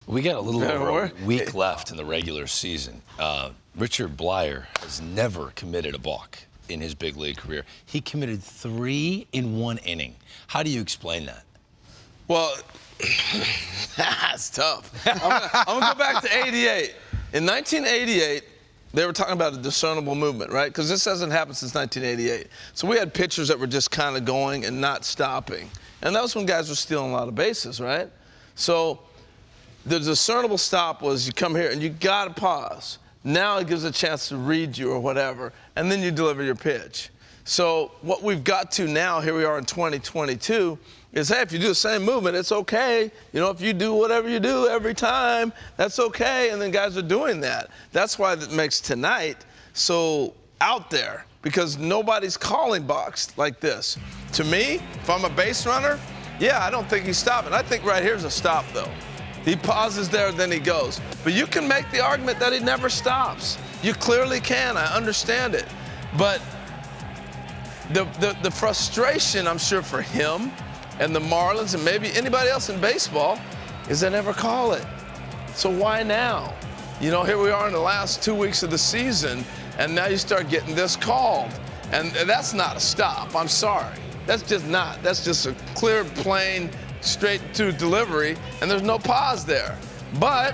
We got a little over a week left in the regular season. Richard Blyer has never committed a balk in his big league career. He committed 3 in 1 inning. How do you explain that? Well, that's tough. I'm going to go back to 88. In 1988, they were talking about a discernible movement, right? Because this hasn't happened since 1988. So we had pitchers that were just kind of going and not stopping. And that was when guys were stealing a lot of bases, right? So the discernible stop was you come here and you got to pause. Now it gives a chance to read you or whatever, and then you deliver your pitch. So what we've got to now, here we are in 2022, is, hey, if you do the same movement, it's okay. You know, if you do whatever you do every time, that's okay. And then guys are doing that. That's why that makes tonight so out there, because nobody's calling balks like this. To me, if I'm a base runner, yeah, I don't think he's stopping. I think right here's a stop, though. He pauses there, then he goes. But you can make the argument that he never stops. You clearly can. I understand it. But the frustration, I'm sure, for him and the Marlins and maybe anybody else in baseball is they never call it. So why now? You know, here we are in the last 2 weeks of the season, and now you start getting this called. And that's not a stop. I'm sorry. That's just not. That's just a clear, plain, straight to delivery, and there's no pause there. But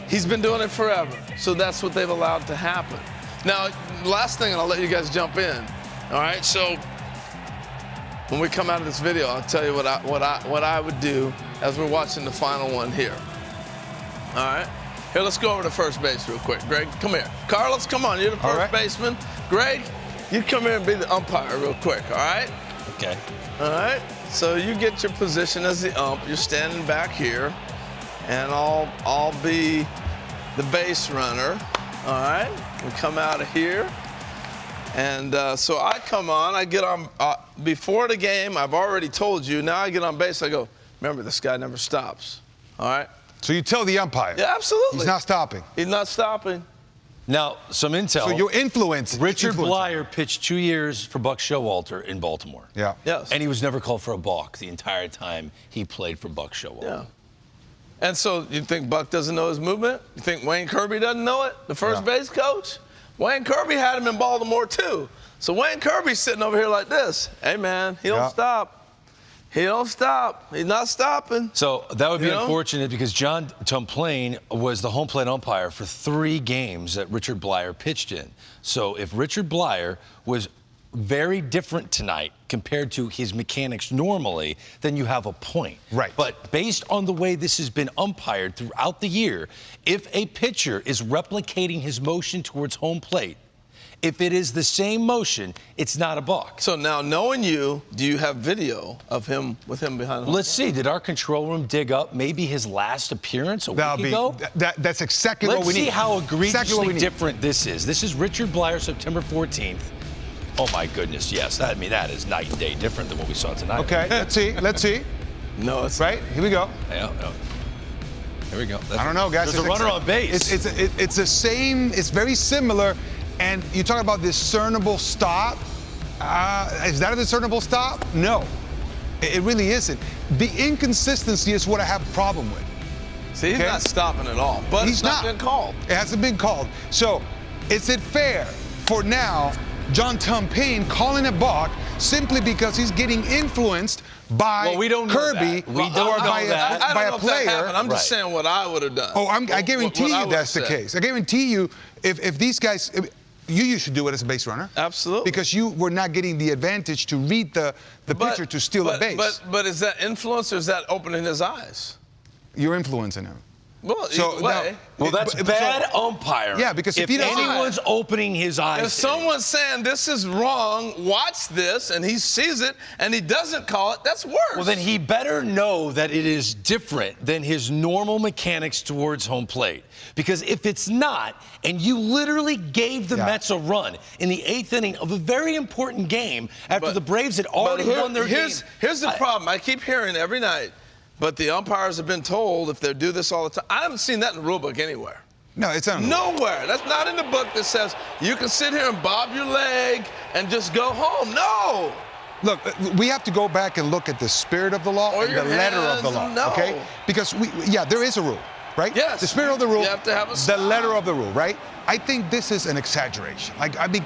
he's been doing it forever, so that's what they've allowed to happen. Now, last thing, and I'll let you guys jump in. All right, so when we come out of this video, I'll tell you what I would do as we're watching the final one here. All right, here, let's go over to first base real quick. Greg, come here. Carlos, come on, you're the first baseman. Greg, you come here and be the umpire real quick, all right? Okay. All right, so you get your position as the ump. You're standing back here, and I'll be the base runner. All right, we come out of here. And so I come on, I get on, before the game, I've already told you, now I get on base, I go, remember, this guy never stops, all right? So you tell the umpire? Yeah, absolutely. He's not stopping? He's not stopping. Now, some intel. So your influence. Richard Blyer pitched 2 years for Buck Showalter in Baltimore. Yeah. Yes. And he was never called for a balk the entire time he played for Buck Showalter. Yeah. And so you think Buck doesn't know his movement? You think Wayne Kirby doesn't know it, the first base coach? Wayne Kirby had him in Baltimore, too. So Wayne Kirby's sitting over here like this. Hey, man, he don't stop. He don't stop. He's not stopping. So that would be unfortunate because John Tomplane was the home plate umpire for 3 games that Richard Blyer pitched in. So if Richard Blyer was very different tonight compared to his mechanics normally, then you have a point. Right. But based on the way this has been umpired throughout the year, if a pitcher is replicating his motion towards home plate, if it is the same motion, it's not a balk. So now, knowing you, do you have video of him with him behind the home? Let's see. Did our control room dig up maybe his last appearance a week ago? That's exactly what we need. Let's see how egregiously different this is. This is Richard Blyer, September 14th. Oh, my goodness, yes. I mean, that is night and day different than what we saw tonight. Okay, let's see. Let's see. No, it's right. Here we go. Yeah, here we go. I don't know, guys. There's a runner on base. It's the same. It's very similar. And you talk about discernible stop. Is that a discernible stop? No, it really isn't. The inconsistency is what I have a problem with. See, he's not stopping at all, but it's not been called. It hasn't been called. So is it fair for now John Tomplane calling a balk simply because he's getting influenced by Kirby or by a player? I'm just saying what I would have done. Oh, I guarantee you that's the case. I guarantee you if these guys, you should do it as a base runner. Absolutely. Because you were not getting the advantage to read the pitcher to steal a base. But is that influence or is that opening his eyes? You're influencing him. Well, either way. Well, that's bad umpiring. Yeah, because if anyone's opening his eyes. If someone's saying this is wrong, watch this, and he sees it and he doesn't call it, that's worse. Well, then he better know that it is different than his normal mechanics towards home plate. Because if it's not, and you literally gave the Mets a run in the 8th inning of a very important game after the Braves had already won their game. Here's the problem. I keep hearing every night. But the umpires have been told if they do this all the time. I haven't seen that in the rule book anywhere. No, it's not. Nowhere. That's not in the book that says you can sit here and bob your leg and just go home. No. Look, we have to go back and look at the spirit of the law Or and your the letter of the hands, law, no. okay? Because there is a rule, right? Yes. The spirit of the rule, You have to have a the stop. letter of the rule, right? I think this is an exaggeration. Like, I mean,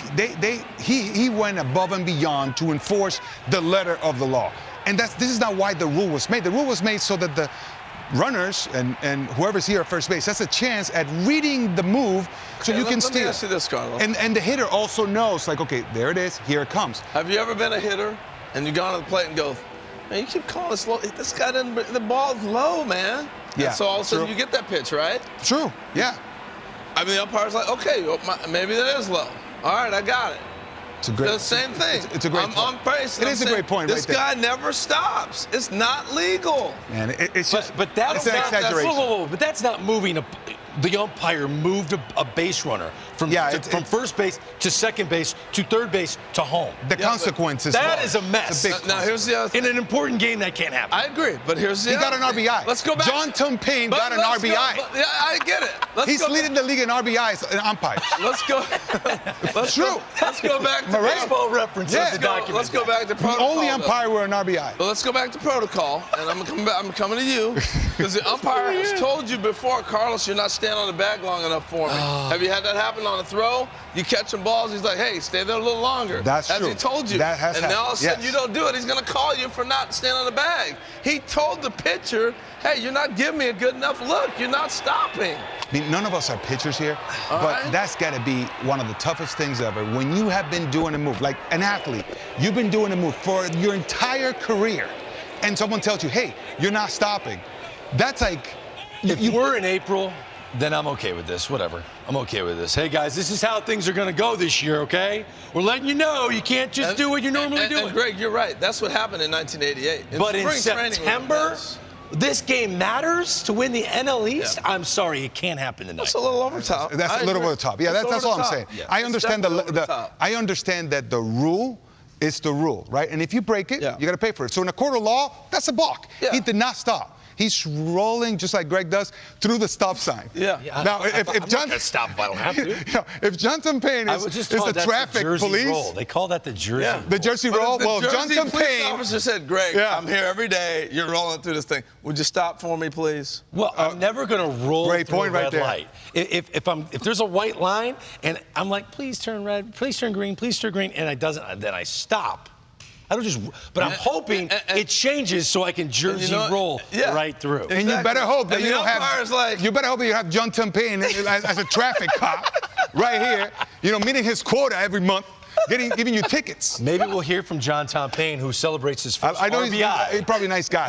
he went above and beyond to enforce the letter of the law. And this is not why the rule was made. The rule was made so that the runners and whoever's here at first base has a chance at reading the move so you can Let me steal. ask you this, Carlos. And the hitter also knows, like, okay, there it is, here it comes. Have you ever been a hitter and you gone to the plate and go, man, you keep calling this low. This guy didn't. The ball's low, man. Yeah, And so all of a sudden true. you get that pitch, right? True, yeah. I mean, the umpire's like, okay, well, maybe that is low. All right, I got it. It's a great. The same thing. It's a great I'm point. on base. It is a great point This right there. guy never stops. It's not legal. Man, it's just. But that's it's an not, exaggeration. whoa, but that's not moving the umpire moved a base runner from first base to second base to third base to home. The consequences. That is a mess. It's a big Now here's the other thing. In an important game, that can't happen. I agree, but here's the He other got an thing. RBI. Let's go back. John Tumpane But got an let's go- RBI. yeah, I get it. He's leading the league in RBIs and umpires. Let's go. Let's True. Let's go back to Right. Baseball reference Yeah. of the document. Let's go back to The protocol. only though. umpire with an RBI. But let's go back to protocol, and I'm coming to you because the umpire has told you before, Carlos, you're not standing on the bag long enough for me. Have you had that happen on a throw? You catching balls, he's like, hey, stay there a little longer. That's Has true. he told you? That has and now all of a sudden happened, you yes. don't do it, he's going to call you for not standing on the bag. He told the pitcher, hey, you're not giving me a good enough look. You're not stopping. I mean, none of us are pitchers here, All but right. that's got to be one of the toughest things ever. When you have been doing a move, like an athlete, you've been doing a move for your entire career, and someone tells you, hey, you're not stopping. That's like, If we're in April, then I'm okay with this. Whatever. I'm okay with this. Hey, guys, this is how things are going to go this year, okay? We're letting you know you can't just do what you normally do. And Greg, you're right. That's what happened in 1988. But in spring training was a September, mess. this game matters to win the NL East? Yeah. I'm sorry, it can't happen tonight. That's a little over the top. That's I a little agree. over the top. Yeah, It's that's over all the I'm top. saying. Yeah. I It's understand definitely over the top. I understand that the rule is the rule, right? And if you break it, Yeah. you got to pay for it. So in a court of law, that's a balk. Yeah. He did not stop. He's rolling just like Greg does through the stop sign. Yeah. Now, I'm if not John gonna stop if I don't have to. you know, if John Tumpane I is, would just is call the that's traffic Jersey police, roll. They call that the Jersey. Yeah. roll. the Jersey But roll. if the Well, if John Jersey police Tumpane. officer said, Greg, Yeah. I'm here every day. You're rolling through this thing. Would you stop for me, please? Well, I'm never gonna roll great through point a red right there. light. If there's a white line and I'm like, please turn red, please turn green, please turn green, and it doesn't, then I stop. I don't just. But I'm hoping it changes so I can Jersey roll right through. And you better hope that And you the don't have. umpire's like- You better hope that you have John Tumpane as a traffic cop right here. You know, meeting his quota every month, giving you tickets. Maybe we'll hear from John Tumpane, who celebrates his first I know RBI. he's probably a nice guy.